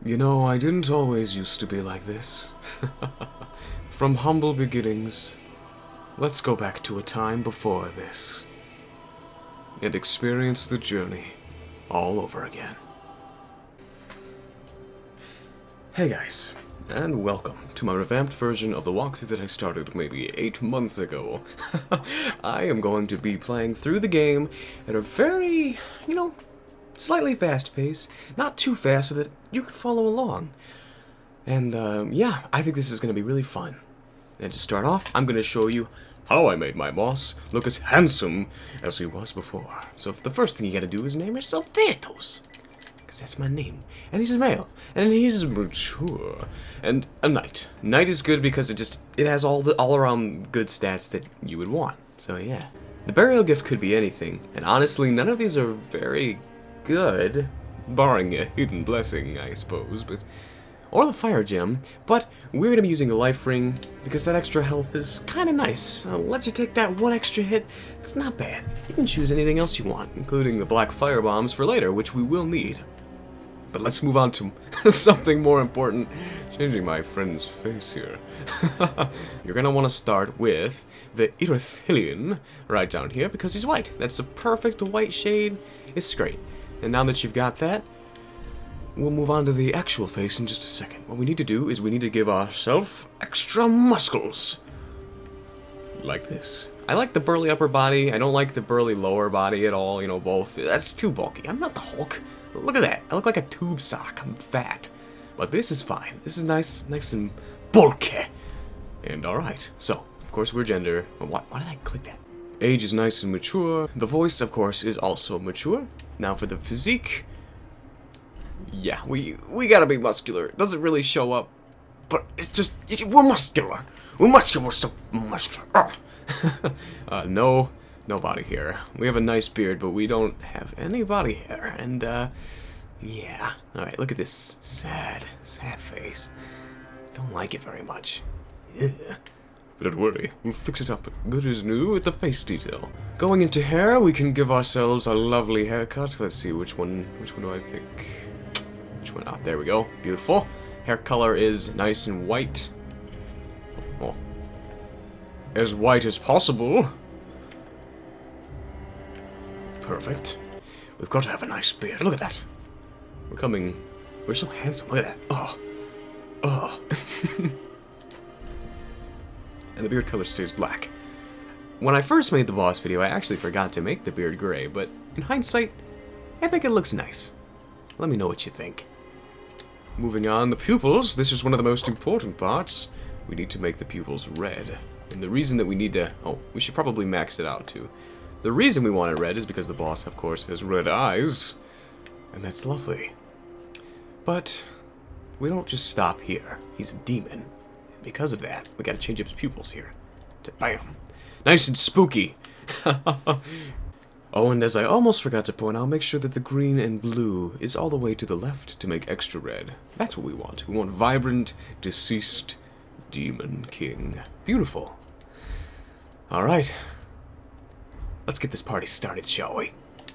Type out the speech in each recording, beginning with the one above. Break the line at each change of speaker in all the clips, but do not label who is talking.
You know, I didn't always used to be like this. From humble beginnings, let's go back to a time before this and experience the journey all over again. Hey guys, and welcome to my revamped version of the walkthrough that I started maybe 8 months ago. I am going to be playing through the game at a very, slightly fast pace, not too fast so that you can follow along. And yeah, I think this is going to be really fun. And to start off, I'm going to show you how I made my boss look as handsome as he was before. So the first thing you got to do is name yourself Thanitose, because that's my name. And he's a male, and he's mature, and a knight. Knight is good because it has all around good stats that you would want. So yeah, the burial gift could be anything, and honestly, none of these are very good, barring a hidden blessing, I suppose, or the fire gem, but we're going to be using the life ring because that extra health is kind of nice. Lets you take that one extra hit. It's not bad. You can choose anything else you want, including the black fire bombs for later, which we will need. But let's move on to something more important. Changing my friend's face here. You're going to want to start with the Erythilian right down here because he's white. That's a perfect white shade. It's great. And now that you've got that, we'll move on to the actual face in just a second. What we need to do is we need to give ourselves extra muscles. Like this. I like the burly upper body. I don't like the burly lower body at all. Both. That's too bulky. I'm not the Hulk. Look at that. I look like a tube sock. I'm fat. But this is fine. This is nice and bulky. And alright. So, of course, we're gender. Why did I click that? Age is nice and mature. The voice, of course, is also mature. Now for the physique. Yeah, we gotta be muscular. It doesn't really show up, but it's just, we're muscular. We're muscular, so muscular. No body hair. We have a nice beard, but we don't have any body hair. And, yeah. Alright, look at this sad face. Don't like it very much. Yeah. But don't worry, we'll fix it up good as new with the face detail. Going into hair, we can give ourselves a lovely haircut. Let's see, which one do I pick? Which one? Ah, there we go. Beautiful. Hair color is nice and white. Oh. As white as possible. Perfect. We've got to have a nice beard. Look at that. We're so handsome. Look at that. Oh. And the beard color stays black. When I first made the boss video, I actually forgot to make the beard gray, but in hindsight, I think it looks nice. Let me know what you think. Moving on, the pupils. This is one of the most important parts. We need to make the pupils red. And the reason that we need to... Oh, we should probably max it out too. The reason we want it red is because the boss, of course, has red eyes. And that's lovely. But we don't just stop here. He's a demon. And because of that, we gotta change up his pupils here. Bam! Nice and spooky! Oh, and as I almost forgot to point out, make sure that the green and blue is all the way to the left to make extra red. That's what we want. We want vibrant, deceased demon king. Beautiful. Alright. Let's get this party started, shall we?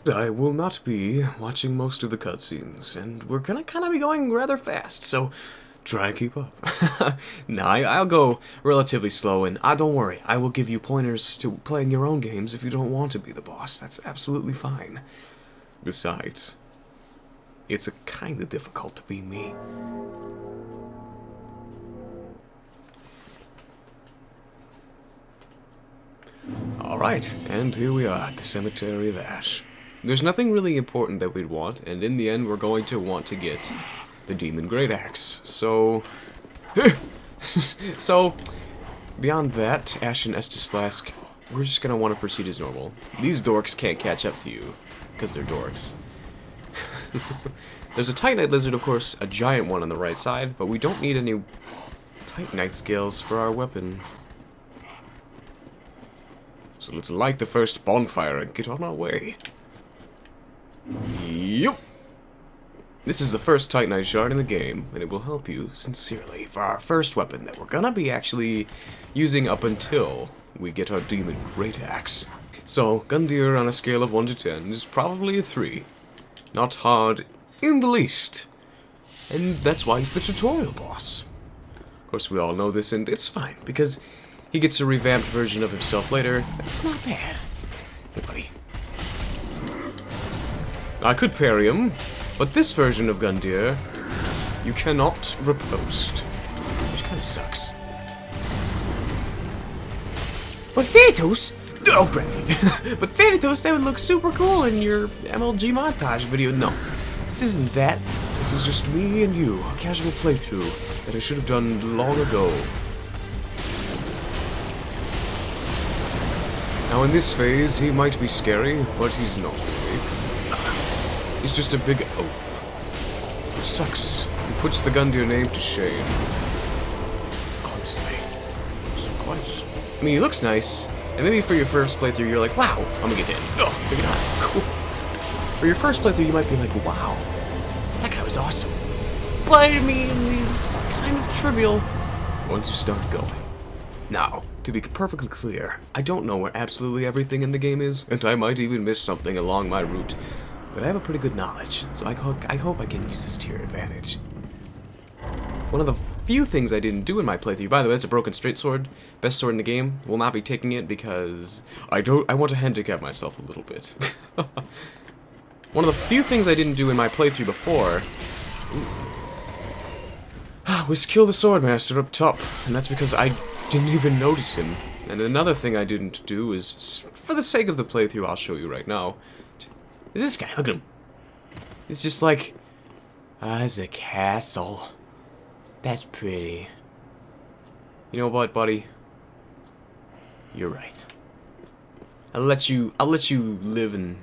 I will not be watching most of the cutscenes, and we're gonna kind of be going rather fast, so try and keep up. Nah, I'll go relatively slow, and don't worry, I will give you pointers to playing your own games if you don't want to be the boss. That's absolutely fine. Besides, it's kinda difficult to be me. Alright, and here we are at the Cemetery of Ash. There's nothing really important that we'd want, and in the end we're going to want to get the Demon Great Axe. So, beyond that, Ash and Estus Flask, we're just gonna want to proceed as normal. These dorks can't catch up to you, because they're dorks. There's a Titanite Lizard, of course, a giant one on the right side, but we don't need any Titanite scales for our weapon. So let's light the first bonfire and get on our way. Yup! This is the first Titanite shard in the game, and it will help you sincerely for our first weapon that we're gonna be actually using up until we get our Demon Great Axe. So, Gundyr on a scale of 1 to 10 is probably a 3. Not hard in the least. And that's why he's the tutorial boss. Of course, we all know this, and it's fine, because he gets a revamped version of himself later. That's not bad. Hey, buddy. I could parry him, but this version of Gundyr, you cannot riposte. Which kind of sucks. But Thanitose... Oh, crap. But Thanitose, that would look super cool in your MLG montage video. No, this isn't that. This is just me and you, a casual playthrough that I should have done long ago. Now in this phase, he might be scary, but he's not really. He's just a big oaf. Which sucks. He puts the Gundyr name to shame. Honestly. It's quite... I mean, he looks nice, and maybe for your first playthrough, you're like, wow, I'm gonna get hit. Oh, look at that. Cool. For your first playthrough, you might be like, wow, that guy was awesome. But, I mean, he's kind of trivial once you start going. Now, to be perfectly clear, I don't know where absolutely everything in the game is, and I might even miss something along my route, but I have a pretty good knowledge, so I hope I can use this to your advantage. One of the few things I didn't do in my playthrough, by the way, it's a broken straight sword, best sword in the game, will not be taking it because I want to handicap myself a little bit. One of the few things I didn't do in my playthrough before was kill the swordmaster up top, and that's because I didn't even notice him. And another thing I didn't do is, for the sake of the playthrough, I'll show you right now. Is this guy? Look at him. It's just like, it's a castle. That's pretty. You know what, buddy? You're right. I'll let you live and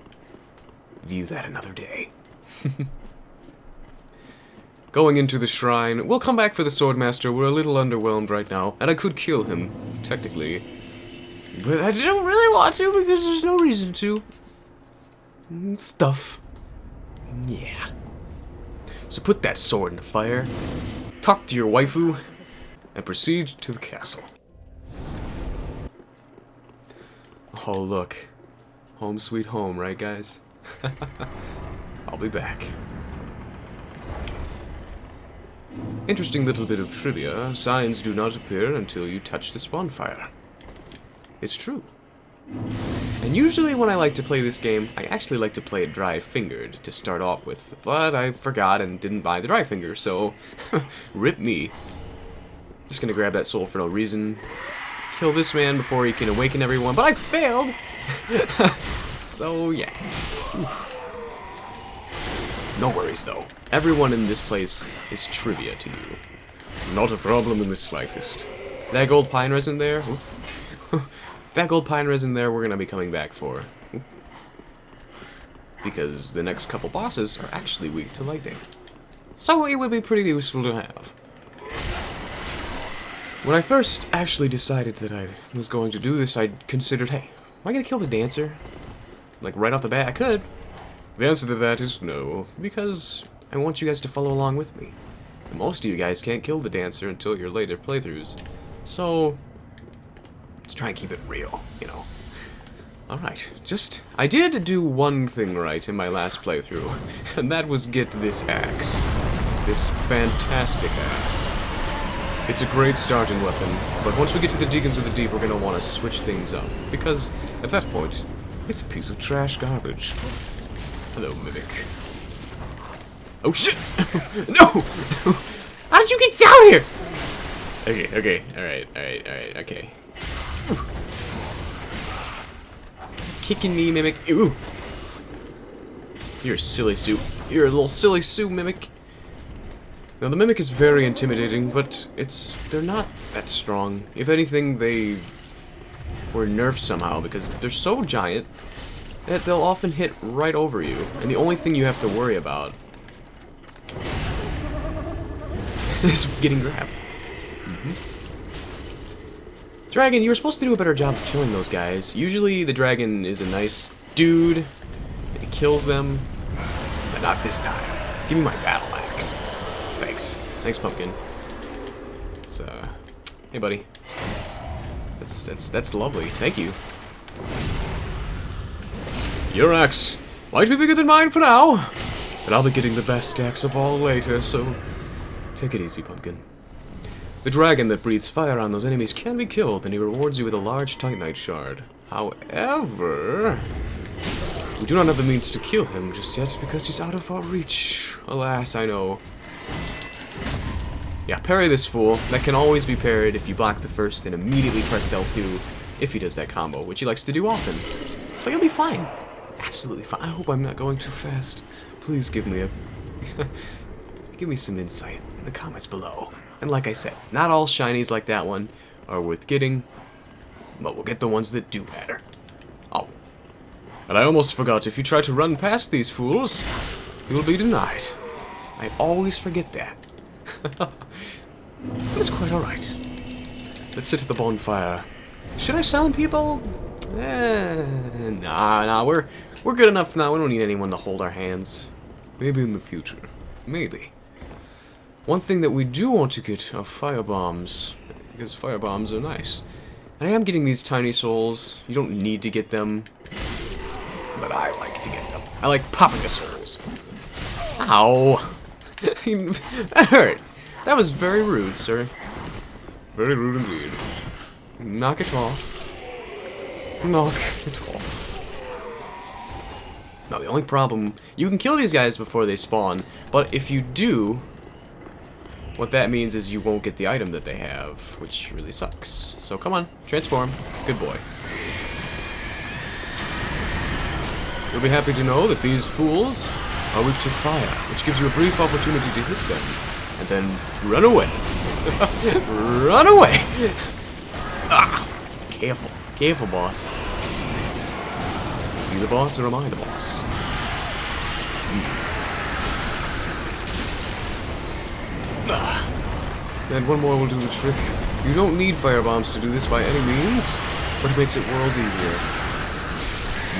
view that another day. Going into the shrine, we'll come back for the swordmaster. We're a little underwhelmed right now, and I could kill him, technically. But I don't really want to because there's no reason to. Stuff. Yeah. So put that sword in the fire, talk to your waifu, and proceed to the castle. Oh, look. Home sweet home, right, guys? I'll be back. Interesting little bit of trivia. Signs do not appear until you touch this bonfire. It's true. And usually when I like to play this game, I actually like to play it dry-fingered to start off with. But I forgot and didn't buy the dry finger, so rip me. Just gonna grab that soul for no reason. Kill this man before he can awaken everyone, but I failed! So, yeah. No worries, though. Everyone in this place is trivia to you. Not a problem in the slightest. That gold pine resin there? That gold pine resin there we're gonna be coming back for. Because the next couple bosses are actually weak to lightning. So it would be pretty useful to have. When I first actually decided that I was going to do this, I considered, hey, am I gonna kill the dancer? Like, right off the bat, I could. The answer to that is no, because I want you guys to follow along with me. And most of you guys can't kill the dancer until your later playthroughs. So, let's try and keep it real, you know. Alright, I did do one thing right in my last playthrough, and that was get this axe. This fantastic axe. It's a great starting weapon, but once we get to the Deacons of the Deep, we're gonna want to switch things up, because at that point, it's a piece of trash garbage. Hello, Mimic. Oh shit! No! How did you get down here? Okay, alright, okay. Kicking me, Mimic. Ooh! You're a silly soup. You're a little silly soup, Mimic. Now, the Mimic is very intimidating, but they're not that strong. If anything, they were nerfed somehow, because they're so giant that they'll often hit right over you, and the only thing you have to worry about is getting grabbed. Dragon, you were supposed to do a better job of killing those guys. Usually the dragon is a nice dude, and he kills them, but not this time. Give me my battle axe. Thanks, Pumpkin. It's, hey, buddy. That's lovely. Thank you. Your axe might be bigger than mine for now, But I'll be getting the best stacks of all later, so take it easy, Pumpkin. The dragon that breathes fire on those enemies can be killed, and he rewards you with a large Titanite shard. However, we do not have the means to kill him just yet because he's out of our reach. Alas, I know. Yeah, parry this fool. That can always be parried if you block the first and immediately press L2 if he does that combo, which he likes to do often. So you'll be fine. Absolutely fine. I hope I'm not going too fast. Please give me a... give me some insight in the comments below. And like I said, not all shinies like that one are worth getting, but we'll get the ones that do matter. Oh. And I almost forgot, if you try to run past these fools, you will be denied. I always forget that. But it's quite alright. Let's sit at the bonfire. Should I summon people? Nah, we're good enough now. We don't need anyone to hold our hands. Maybe in the future. Maybe. One thing that we do want to get are fire bombs, because fire bombs are nice. And I am getting these tiny souls. You don't need to get them, but I like to get them. I like popping the souls. Ow! That hurt. That was very rude, sir. Very rude indeed. Knock it off. Knock it off. Now, the only problem... You can kill these guys before they spawn, but if you do... What that means is you won't get the item that they have, which really sucks. So come on, transform. Good boy. You'll be happy to know that these fools are weak to fire, which gives you a brief opportunity to hit them. And then run away. Run away! Ah! Careful. Careful, boss. Is he the boss or am I the boss? And one more will do the trick. You don't need fire bombs to do this by any means, but it makes it worlds easier.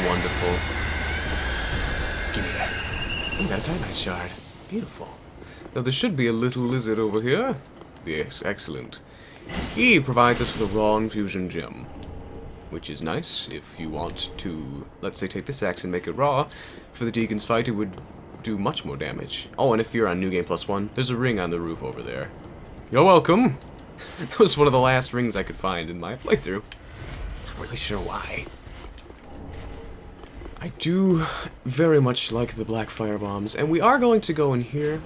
Wonderful. Give me that. We got a Titanite shard. Beautiful. Now there should be a little lizard over here. Yes, excellent. He provides us with a raw infusion gem, which is nice if you want to, let's say, take this axe and make it raw. For the Deacon's fight, it would do much more damage. Oh, and if you're on New Game Plus 1, there's a ring on the roof over there. You're welcome! That was one of the last rings I could find in my playthrough. Not really sure why. I do very much like the black fire bombs, and we are going to go in here.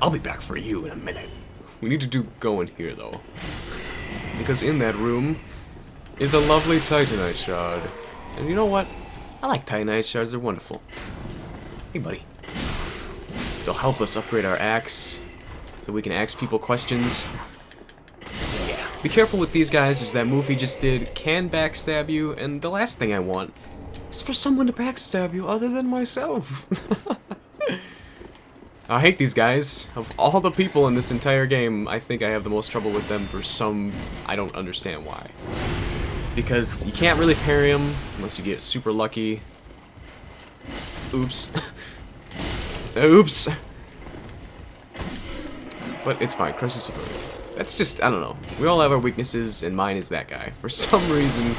I'll be back for you in a minute. We need to go in here, though. Because in that room is a lovely Titanite shard. And you know what? I like Titanite shards, they're wonderful. Hey, buddy. They'll help us upgrade our axe, so we can ask people questions. Yeah. Be careful with these guys, as that move he just did can backstab you, and the last thing I want is for someone to backstab you other than myself. I hate these guys. Of all the people in this entire game, I think I have the most trouble with them for some... I don't understand why. Because you can't really parry them unless you get super lucky. Oops. Oops. But it's fine. Crisis averted. That's just, I don't know. We all have our weaknesses, and mine is that guy. For some reason,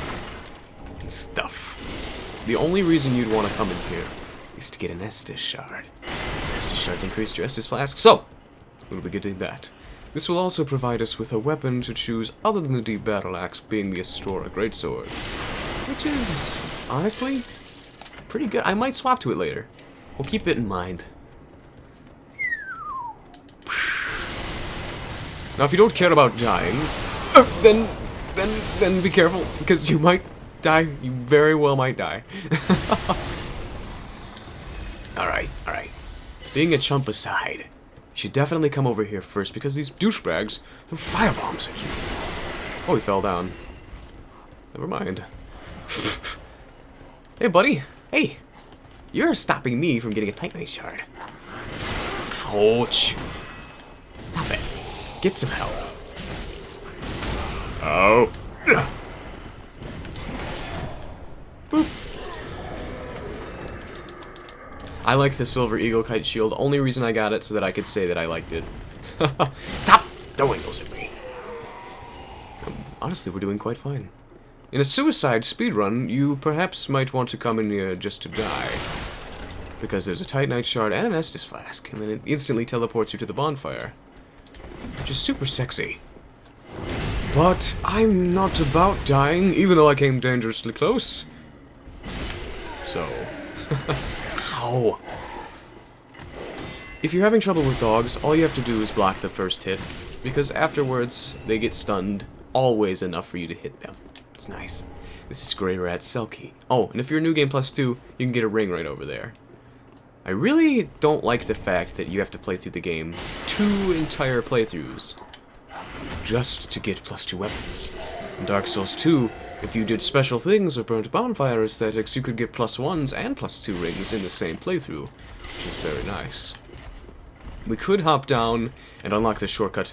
stuff. The only reason you'd want to come in here is to get an Estus shard. Estus shards increase your Estus flask, so we'll be getting that. This will also provide us with a weapon to choose other than the deep battle axe, being the Astora greatsword, which is honestly pretty good. I might swap to it later. We'll keep it in mind. Now, if you don't care about dying, then be careful, because you might die. You very well might die. Alright. Being a chump aside, you should definitely come over here first, because these douchebags throw firebombs at you. Oh, he fell down. Never mind. Hey, buddy. Hey. You're stopping me from getting a Titanite shard. Ouch. Stop it. Get some help. Oh. Boop. I like the Silver Eagle Kite Shield. Only reason I got it so that I could say that I liked it. Stop throwing those at me. Honestly, we're doing quite fine. In a suicide speedrun, you perhaps might want to come in here just to die. because there's a Titanite shard and an Estus flask, and then it instantly teleports you to the bonfire, which is super sexy. But I'm not about dying, even though I came dangerously close. So, ow. If you're having trouble with dogs, all you have to do is block the first hit, because afterwards they get stunned, always enough for you to hit them. It's nice. This is Grey Rat Selkie. Oh, and if you're a New Game Plus 2, you can get a ring right over there. I really don't like the fact that you have to play through the game 2 entire playthroughs just to get +2 weapons. In Dark Souls 2, if you did special things or burnt bonfire aesthetics, you could get +1s and +2 rings in the same playthrough, which is very nice. We could hop down and unlock the shortcut.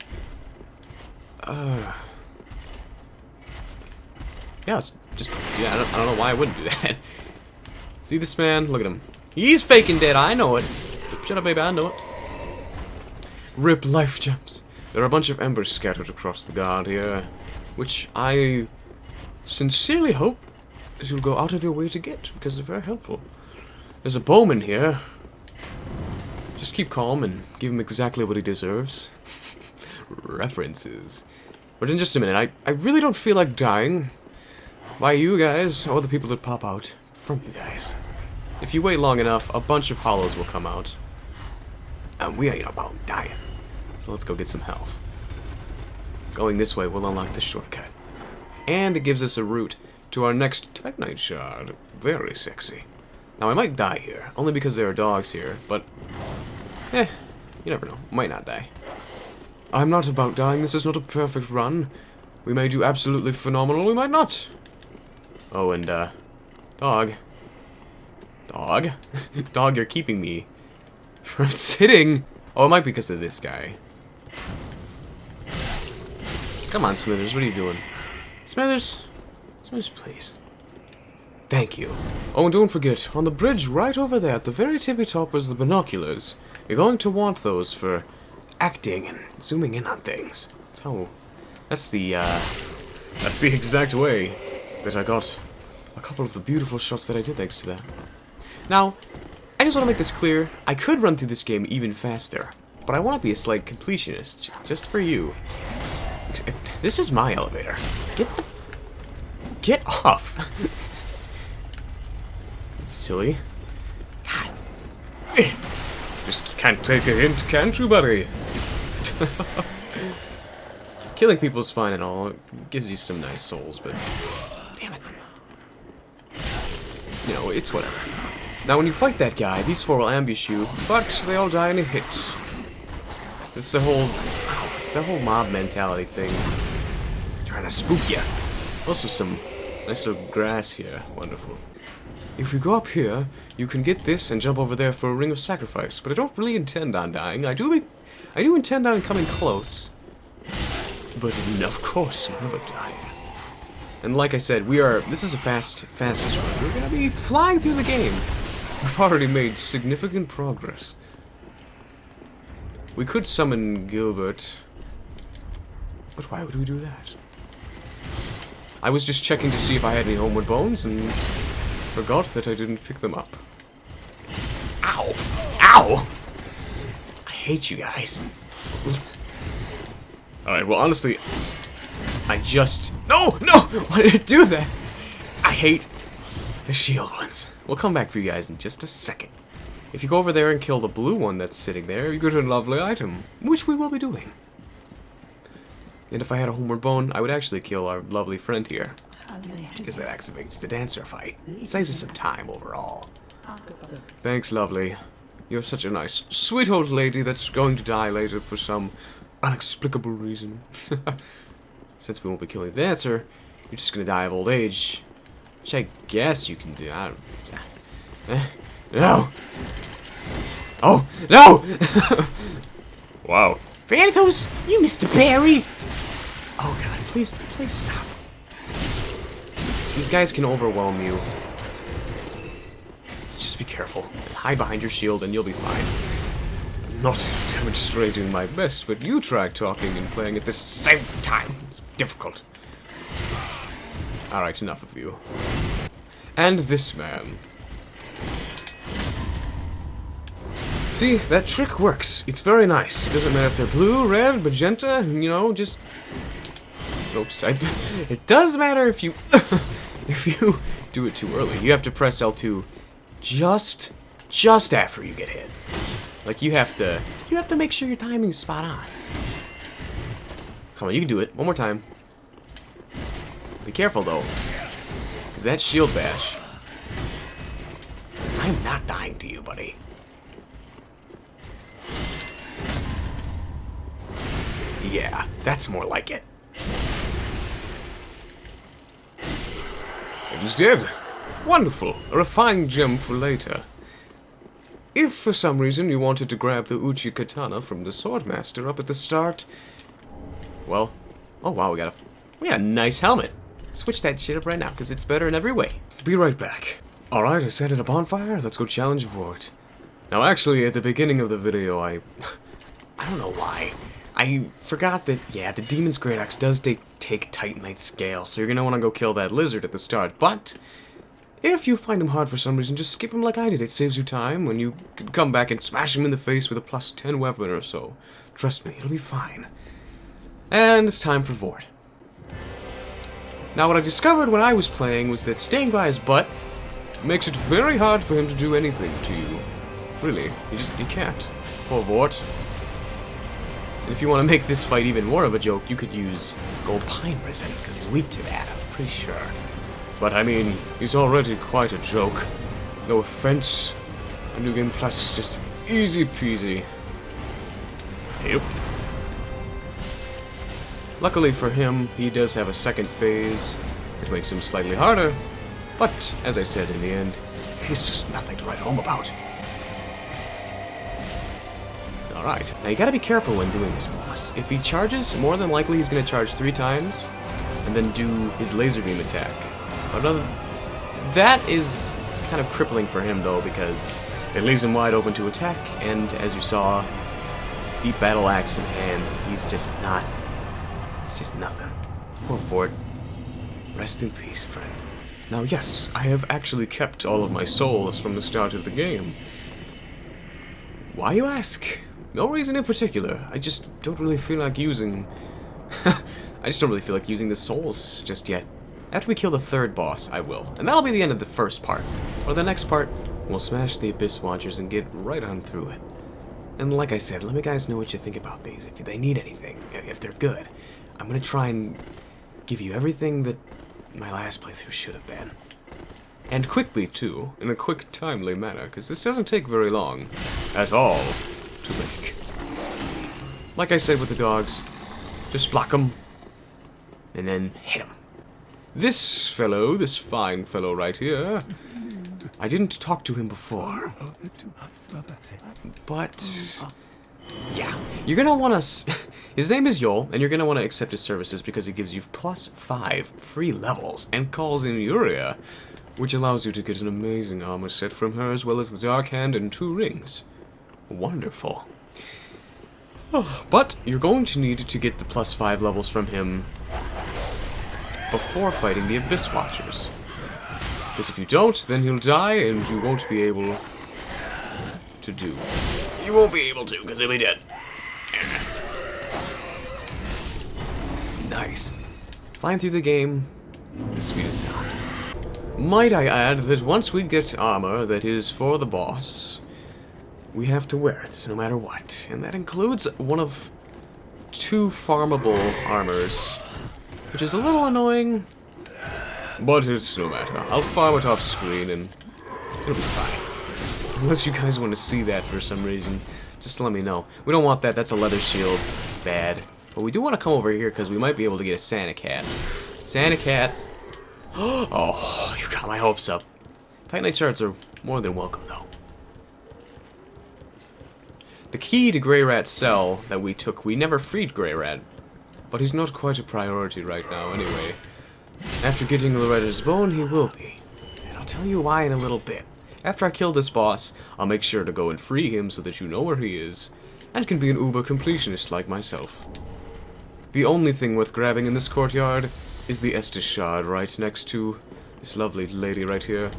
Yeah, it's just, yeah, I don't know why I wouldn't do that. See this man? Look at him. He's faking dead, I know it. Shut up, baby, I know it. Rip life gems. There are a bunch of embers scattered across the guard here, which I sincerely hope that you'll go out of your way to get, because they're very helpful. There's a bowman here. Just keep calm and give him exactly what he deserves. References. But in just a minute, I really don't feel like dying by you guys, or the people that pop out from you guys. If you wait long enough, a bunch of hollows will come out. And we ain't about dying. So let's go get some health. Going this way will unlock the shortcut. And it gives us a route to our next Titanite shard. Very sexy. Now I might die here, only because there are dogs here, but you never know. Might not die. I'm not about dying. This is not a perfect run. We may do absolutely phenomenal, we might not. Oh, and dog. Dog? Dog, you're keeping me from sitting. Oh, it might be because of this guy. Come on, Smithers, what are you doing? Smithers? Smithers, please. Thank you. Oh, and don't forget, on the bridge right over there, at the very tippy top, is the binoculars. You're going to want those for acting and zooming in on things. So, that's the exact way that I got a couple of the beautiful shots that I did thanks to that. Now, I just want to make this clear. I could run through this game even faster, but I want to be a slight completionist, just for you. This is my elevator. Get off. Silly. God. Just can't take a hint, can't you, buddy? Killing people's fine and all. It gives you some nice souls, but damn it. You know, it's whatever. Now, when you fight that guy, these 4 will ambush you, but they all die in a hit. It's the whole mob mentality thing. Trying to spook you. Also, some nice little grass here. Wonderful. If we go up here, you can get this and jump over there for a ring of sacrifice. But I don't really intend on dying. I do intend on coming close. But of course, never die. And like I said, this is a fastest run. We're gonna be flying through the game. We've already made significant progress. We could summon Gilbert. But why would we do that? I was just checking to see if I had any homeward bones and forgot that I didn't pick them up. Ow! Ow! I hate you guys. Alright, well honestly, No! Why did it do that? I hate the shield ones. We'll come back for you guys in just a second. If you go over there and kill the blue one that's sitting there, you get a lovely item, which we will be doing. And if I had a homeward bone, I would actually kill our lovely friend here, because that activates the dancer fight. It saves us some time overall. Thanks, lovely. You're such a nice, sweet old lady that's going to die later for some inexplicable reason. Since we won't be killing the dancer, you're just gonna die of old age. Which I guess you can do. No! Oh, no! Wow. Thanitose, you Mr. Barry! Oh god, please stop. These guys can overwhelm you. Just be careful. Hide behind your shield and you'll be fine. I'm not demonstrating my best, but you try talking and playing at the same time. It's difficult. Alright, enough of you. And this man. See, that trick works. It's very nice. Doesn't matter if they're blue, red, magenta, you know, just... Oops, it does matter if you... if you do it too early. You have to press L2 just after you get hit. Like, you have to make sure your timing's spot on. Come on, you can do it. One more time. Be careful, though. Because that shield bash... I am not dying to you, buddy. Yeah, that's more like it. And he's dead. Wonderful. A refined gem for later. If for some reason you wanted to grab the Uchi Katana from the Swordmaster up at the start... Well... Oh wow, we got a nice helmet. Switch that shit up right now, because it's better in every way. Be right back. Alright, I set it a bonfire. Let's go challenge Vort. Now actually, at the beginning of the video, I don't know why. I forgot that, yeah, the Demon's Great Axe does take Titanite scale, so you're gonna want to go kill that lizard at the start, but if you find him hard for some reason, just skip him like I did. It saves you time when you can come back and smash him in the face with a +10 weapon or so. Trust me, it'll be fine. And it's time for Vort. Now what I discovered when I was playing was that staying by his butt makes it very hard for him to do anything to you. Really, you can't. Poor Vort. If you want to make this fight even more of a joke, you could use gold pine resin, because he's weak to that, I'm pretty sure. But I mean, he's already quite a joke. No offense. A New Game Plus is just easy peasy. Yep. Luckily for him, he does have a second phase. It makes him slightly harder. But, as I said in the end, he's just nothing to write home about. Alright, now you gotta be careful when doing this boss. If he charges, more than likely he's gonna charge 3 times, and then do his laser beam attack. That is kind of crippling for him though, because it leaves him wide open to attack, and as you saw, deep battle axe in hand, he's just not... It's just nothing. Poor Vort. Rest in peace, friend. Now yes, I have actually kept all of my souls from the start of the game. Why, you ask? No reason in particular. I just don't really feel like using... I just don't really feel like using the souls just yet. After we kill the 3rd boss, I will. And that'll be the end of the first part. Or the next part, we'll smash the Abyss Watchers and get right on through it. And like I said, let me guys know what you think about these. If they need anything, if they're good. I'm gonna try and give you everything that my last playthrough should have been. And quickly, too, in a quick, timely manner, because this doesn't take very long at all to make. Like I said with the dogs, just block them, and then hit them. This fellow, this fine fellow right here, I didn't talk to him before. But, yeah, you're gonna want to... His name is Yol, and you're gonna want to accept his services because he gives you +5 free levels and calls in Uria, which allows you to get an amazing armor set from her, as well as the Dark Hand and 2 rings. Wonderful. But you're going to need to get the +5 levels from him before fighting the Abyss Watchers. Because if you don't, then he'll die, and you won't be able to do. You won't be able to, because he'll be dead. Nice. Flying through the game, the sweetest sound. Might I add that once we get armor that is for the boss, we have to wear it, no matter what. And that includes one of 2 farmable armors, which is a little annoying, but it's no matter. I'll farm it off screen and it'll be fine. Unless you guys want to see that for some reason, just let me know. We don't want that, that's a leather shield, it's bad. But we do want to come over here because we might be able to get a Santa Cat. Santa Cat. Oh, you got my hopes up. Titanite shards are more than welcome, though. The key to Grey Rat's cell that we took, we never freed Grey Rat. But he's not quite a priority right now, anyway. After getting Loretta's bone, he will be. And I'll tell you why in a little bit. After I kill this boss, I'll make sure to go and free him so that you know where he is, and can be an uber completionist like myself. The only thing worth grabbing in this courtyard is the Estus shard right next to this lovely lady right here.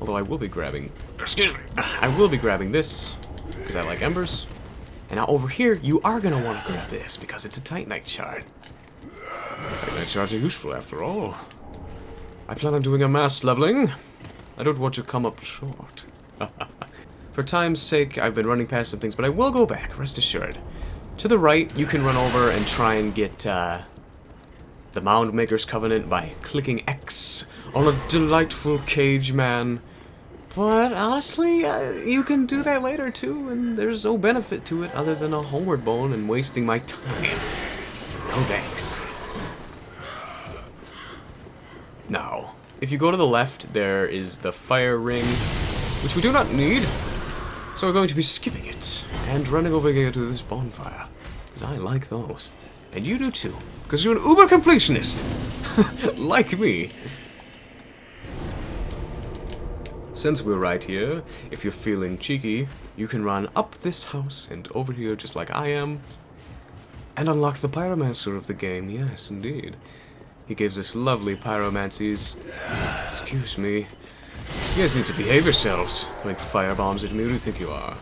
Although I will be grabbing... Excuse me! I will be grabbing this because I like embers. And now over here, you are going to want to grab this, because it's a Titanite shard. Titanite shards are useful, after all. I plan on doing a mass leveling. I don't want to come up short. For time's sake, I've been running past some things, but I will go back, rest assured. To the right, you can run over and try and get the Mound Maker's Covenant by clicking X on a delightful cage man. But honestly, you can do that later too, and there's no benefit to it other than a homeward bone and wasting my time. So no thanks. Now, if you go to the left, there is the fire ring, which we do not need. So we're going to be skipping it and running over here to this bonfire, because I like those. And you do too, because you're an uber completionist, like me. Since we're right here, if you're feeling cheeky, you can run up this house and over here just like I am, and unlock the pyromancer of the game. Yes, indeed. He gives us lovely pyromancies. Excuse me. You guys need to behave yourselves. Like firebombs at me. Who do you think you are?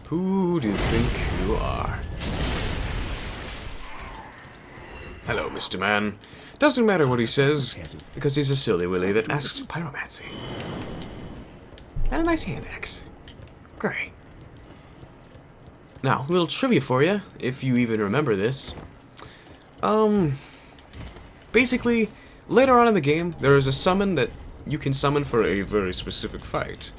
Who do you think you are? Hello, Mr. Man. Doesn't matter what he says, because he's a silly willy that asks for pyromancy. And a nice hand axe. Great. Now, a little trivia for you, if you even remember this. Basically, later on in the game, there is a summon that you can summon for a very specific fight.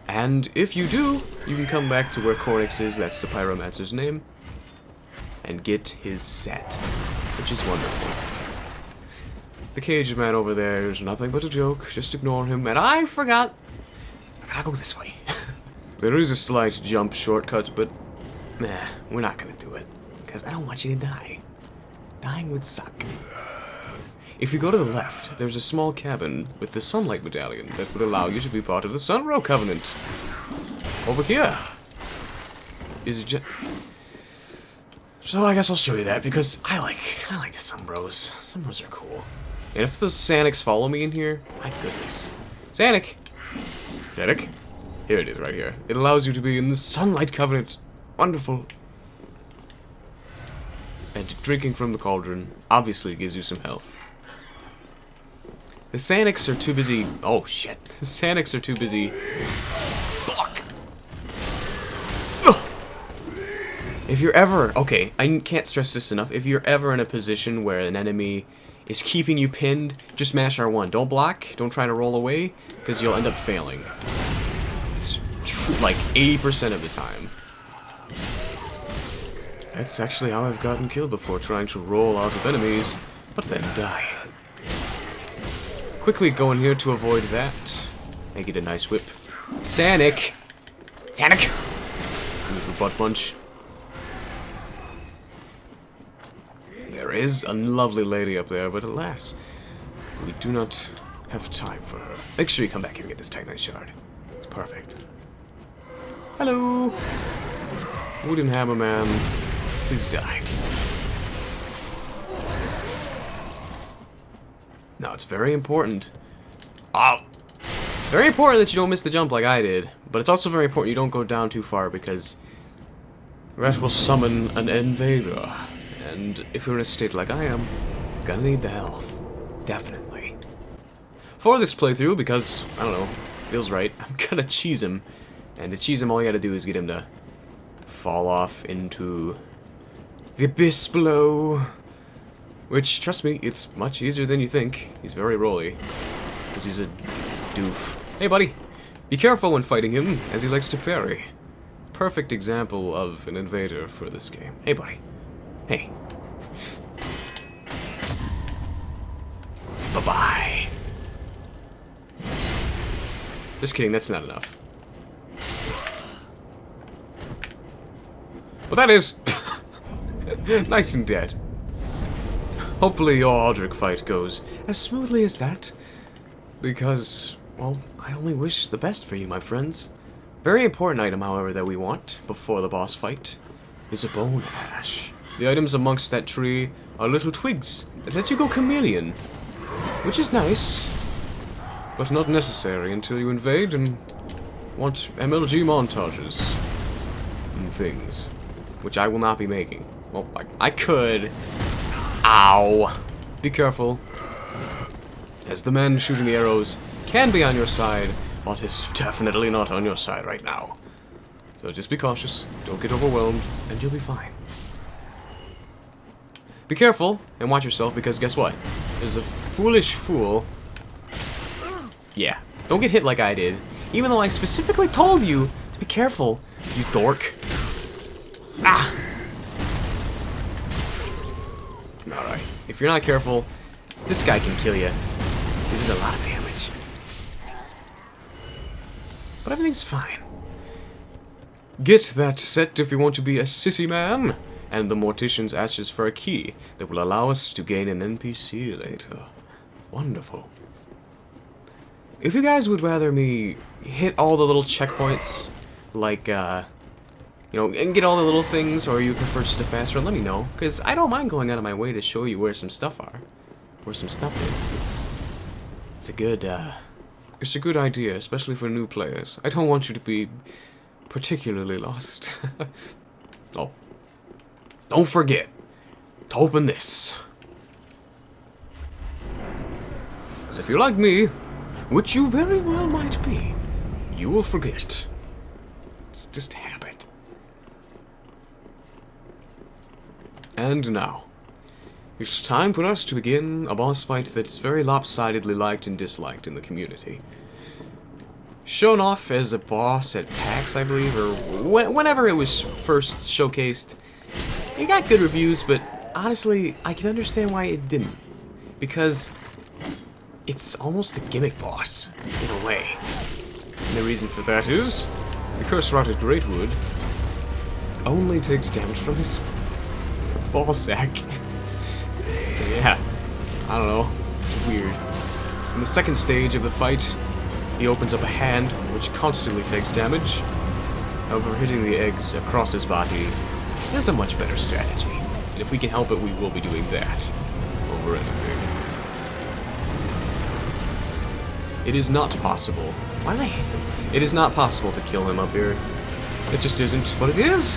And if you do, you can come back to where Cornix is, that's the pyromancer's name, and get his set, which is wonderful. The cage man over there is nothing but a joke, just ignore him, and I forgot, I gotta go this way. There is a slight jump shortcut, but, nah, we're not gonna do it, because I don't want you to die. Dying would suck. If you go to the left, there's a small cabin with the Sunlight Medallion that would allow you to be part of the Sunrow Covenant. Over here is so I guess I'll show you that, because I like the Sunrows. Sunrows are cool. And if those Sanics follow me in here, my goodness. Sanic! Sanic? Here it is, right here. It allows you to be in the Sunlight Covenant. Wonderful. And drinking from the cauldron obviously gives you some health. The Sanics are too busy... Oh, shit. The Sanics are too busy... Fuck! Ugh. If you're ever... Okay, I can't stress this enough. If you're ever in a position where an enemy is keeping you pinned, just mash R1. Don't block. Don't try to roll away, because you'll end up failing. It's true, like 80% of the time. That's actually how I've gotten killed before, trying to roll out of enemies, but then die. Quickly go in here to avoid that. Make it a nice whip. Sanic! Sanic! Little butt punch. There is a lovely lady up there, but alas, we do not have time for her. Make sure you come back here and get this Titanite shard. It's perfect. Hello! Wooden Hammer Man, please die. Now, it's very important. Very important that you don't miss the jump like I did, but it's also very important you don't go down too far, because that will summon an invader. And if you're in a state like I am, you're gonna need the health. Definitely. For this playthrough, because, I don't know, feels right, I'm gonna cheese him. And to cheese him, all you gotta do is get him to fall off into the abyss below. Which, trust me, it's much easier than you think. He's very rolly, because he's a doof. Hey, buddy! Be careful when fighting him, as he likes to parry. Perfect example of an invader for this game. Hey, buddy. Hey. Bye-bye. Just kidding, that's not enough. But that is... nice and dead. Hopefully your Aldrich fight goes as smoothly as that, because, well, I only wish the best for you, my friends. Very important item, however, that we want before the boss fight is a bone ash. The items amongst that tree are little twigs that let you go chameleon, which is nice, but not necessary until you invade and want MLG montages and things, which I will not be making. Well, I could. Ow. Be careful, as the man shooting the arrows can be on your side, but is definitely not on your side right now. So just be cautious, don't get overwhelmed, and you'll be fine. Be careful, and watch yourself, because guess what? There's a foolish fool. Yeah, don't get hit like I did, even though I specifically told you to be careful, you dork. Ah! Alright, if you're not careful, this guy can kill you. See, there's a lot of damage. But everything's fine. Get that set if you want to be a sissy man. And the Mortician's asks for a key that will allow us to gain an NPC later. Wonderful. If you guys would rather me hit all the little checkpoints, like, you know, and get all the little things, or you prefer just a fast run, let me know. Because I don't mind going out of my way to show you where some stuff are. Where some stuff is. It's a good idea, especially for new players. I don't want you to be particularly lost. Oh. Don't forget to open this. As if you're like me, which you very well might be, you will forget. It's just a habit. And now, it's time for us to begin a boss fight that's very lopsidedly liked and disliked in the community. Shown off as a boss at PAX, I believe, or whenever it was first showcased, it got good reviews, but honestly, I can understand why it didn't. Because it's almost a gimmick boss, in a way. And the reason for that is, the curse-rotted Greatwood only takes damage from his ball sack. So yeah, I don't know, it's weird. In the second stage of the fight, he opens up a hand, which constantly takes damage. However, hitting the eggs across his body is a much better strategy. And if we can help it, we will be doing that over anything. It is not possible. Why did I hit him? It is not possible to kill him up here. It just isn't. But it is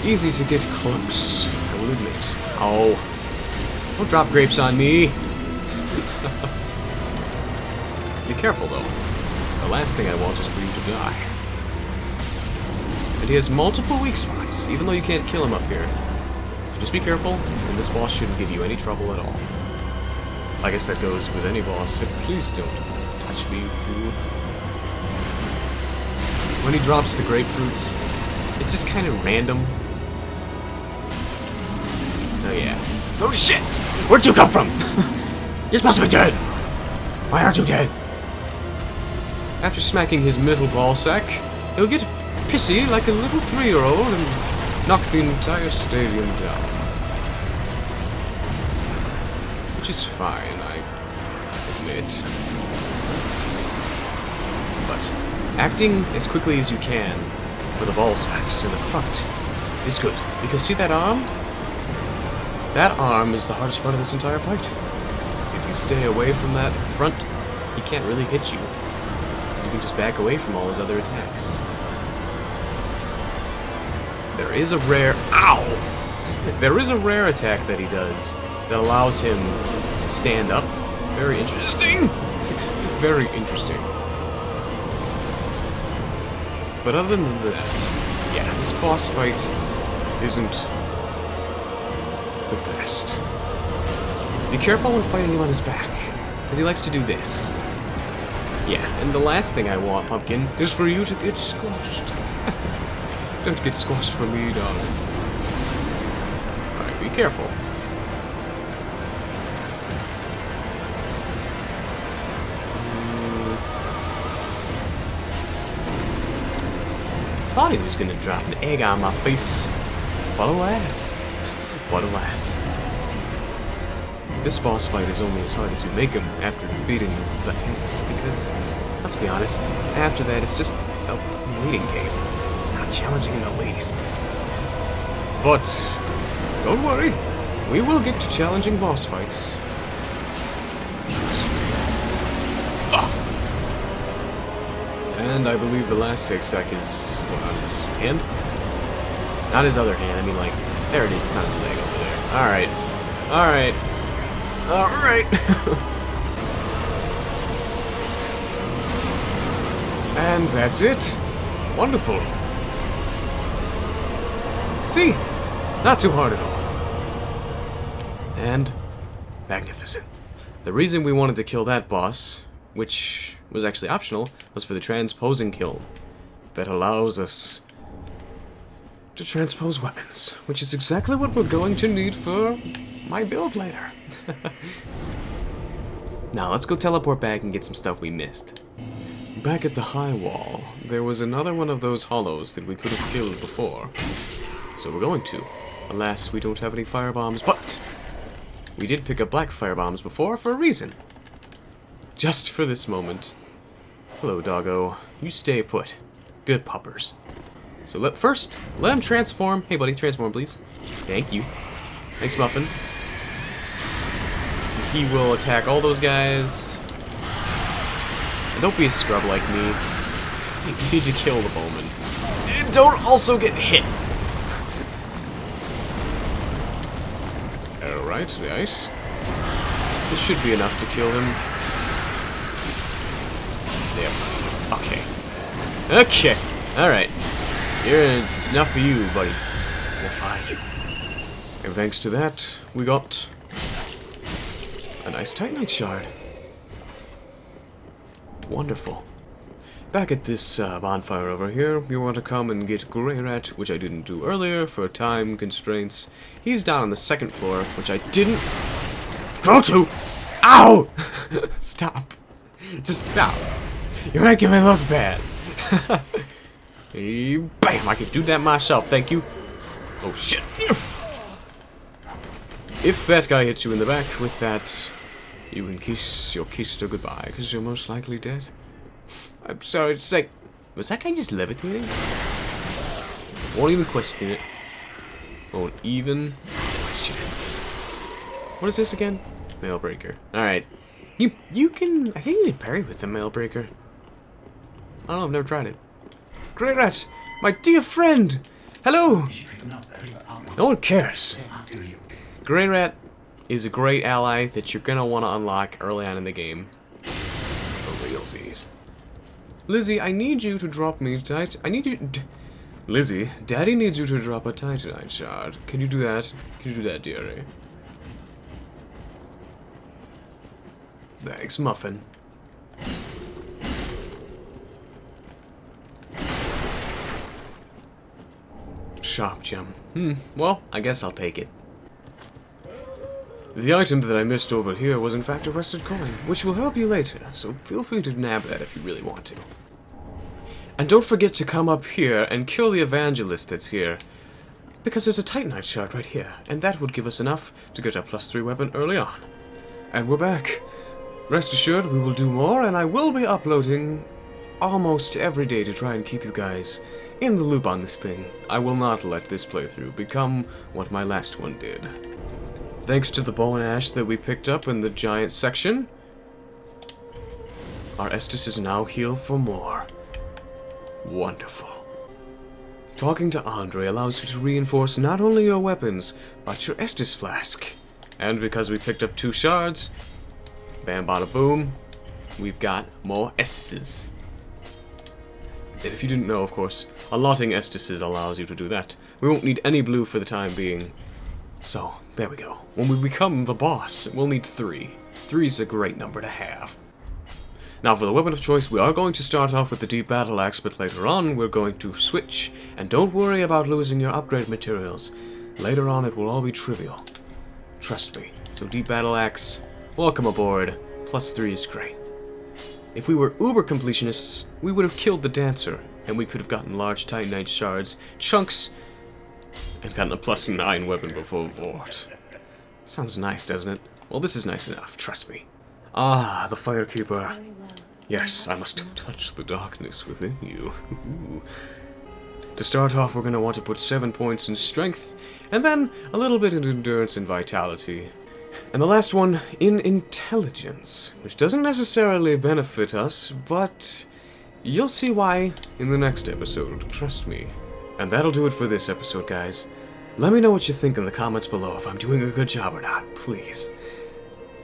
easy to get close, I will admit. Oh. Don't drop grapes on me. Be careful, though. The last thing I want is for you to die. And he has multiple weak spots, even though you can't kill him up here. So just be careful, and this boss shouldn't give you any trouble at all. I guess that goes with any boss, so please don't touch me, fool. When he drops the grapefruits, it's just kind of random. So yeah. Oh shit! Where'd you come from? You're supposed to be dead! Why aren't you dead? After smacking his middle ball sack, he'll get pissy like a little 3-year-old and knock the entire stadium down. Which is fine, I admit. But acting as quickly as you can for the ball sacks in the front is good. Because see that arm? That arm is the hardest part of this entire fight. If you stay away from that front, he can't really hit you. Because you can just back away from all his other attacks. There is a rare... Ow! There is a rare attack that he does that allows him to stand up. Very interesting! Very interesting. But other than that, yeah, this boss fight isn't the best. Be careful when fighting him on his back, because he likes to do this. Yeah, and the last thing I want, Pumpkin, is for you to get squashed. Don't get squashed for me, darling. Alright, be careful. I thought he was gonna drop an egg on my face, but alas. But alas. This boss fight is only as hard as you make him after defeating the hand, because, let's be honest, after that it's just a waiting game. It's not challenging in the least. But, don't worry, we will get to challenging boss fights. And I believe the last tic-tac is what, on his hand? Not his other hand, I mean like, there it is, it's on his leg over there. Alright. Alright. Alright. And that's it. Wonderful. See? Not too hard at all. And magnificent. The reason we wanted to kill that boss, which was actually optional, was for the transposing kill that allows us to transpose weapons, which is exactly what we're going to need for my build later. Now let's go teleport back and get some stuff we missed. Back at the high wall, there was another one of those hollows that we could have killed before. So we're going to. Alas, we don't have any firebombs, but we did pick up black firebombs before for a reason. Just for this moment. Hello, doggo. You stay put. Good puppers. So first, let him transform. Hey, buddy, transform, please. Thank you. Thanks, Muffin. He will attack all those guys. And don't be a scrub like me. You need to kill the bowman. And don't also get hit. Alright, nice. This should be enough to kill him. There. Okay. Okay. Alright. It's enough for you, buddy. We'll find you. And thanks to that, we got a nice Titanite shard. Wonderful. Back at this bonfire over here, we want to come and get Grey Rat, which I didn't do earlier for time constraints. He's down on the second floor, which I didn't go to. Ow! Stop. Just stop. You're making me look bad. Bam! I can do that myself, thank you. Oh shit! If that guy hits you in the back with that, you can kiss your keister goodbye, because you're most likely dead. I'm sorry to say, was that guy just levitating? Won't even question it. Won't even question it. What is this again? Mail breaker. Alright. You can, I think you can parry with the mail breaker. I don't know, I've never tried it. Grey Rat, my dear friend! Hello! No one cares. Grey Rat is a great ally that you're gonna want to unlock early on in the game. For realsies. Lizzie, I need you to drop me Lizzie, Daddy needs you to drop a Titanite shard. Can you do that? Can you do that, dearie? Thanks, Muffin. Sharp gem. Well, I guess I'll take it. The item that I missed over here was in fact a rusted coin, which will help you later, so feel free to nab that if you really want to. And don't forget to come up here and kill the evangelist that's here, because there's a Titanite shard right here, and that would give us enough to get a +3 weapon early on. And we're back. Rest assured, we will do more, and I will be uploading almost every day to try and keep you guys in the loop on this thing. I will not let this playthrough become what my last one did. Thanks to the bow and ash that we picked up in the giant section, our Estus is now healed for more. Wonderful. Talking to Andre allows you to reinforce not only your weapons, but your Estus flask. And because we picked up 2 shards, bam bada boom, we've got more Estuses. And if you didn't know, of course, allotting Estuses allows you to do that. We won't need any blue for the time being. So, there we go. When we become the boss, we'll need 3. 3 is a great number to have. Now for the weapon of choice, we are going to start off with the deep battle axe, but later on we're going to switch. And don't worry about losing your upgrade materials. Later on it will all be trivial. Trust me. So deep battle axe, welcome aboard. +3 is great. If we were uber completionists, we would have killed the dancer, and we could have gotten large Titanite shards, chunks, and gotten a +9 weapon before Vort. Sounds nice, doesn't it? Well, this is nice enough, trust me. Ah, the Firekeeper. Yes, I must touch the darkness within you. To start off, we're going to want to put 7 points in strength, and then a little bit in endurance and vitality. And the last one, in intelligence, which doesn't necessarily benefit us, but You'll see why in the next episode, trust me. And that'll do it for this episode, guys. Let me know what you think in the comments below, if I'm doing a good job or not, please.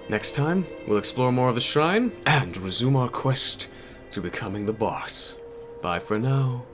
Next time, we'll explore more of the shrine, and resume our quest to becoming the boss. Bye for now.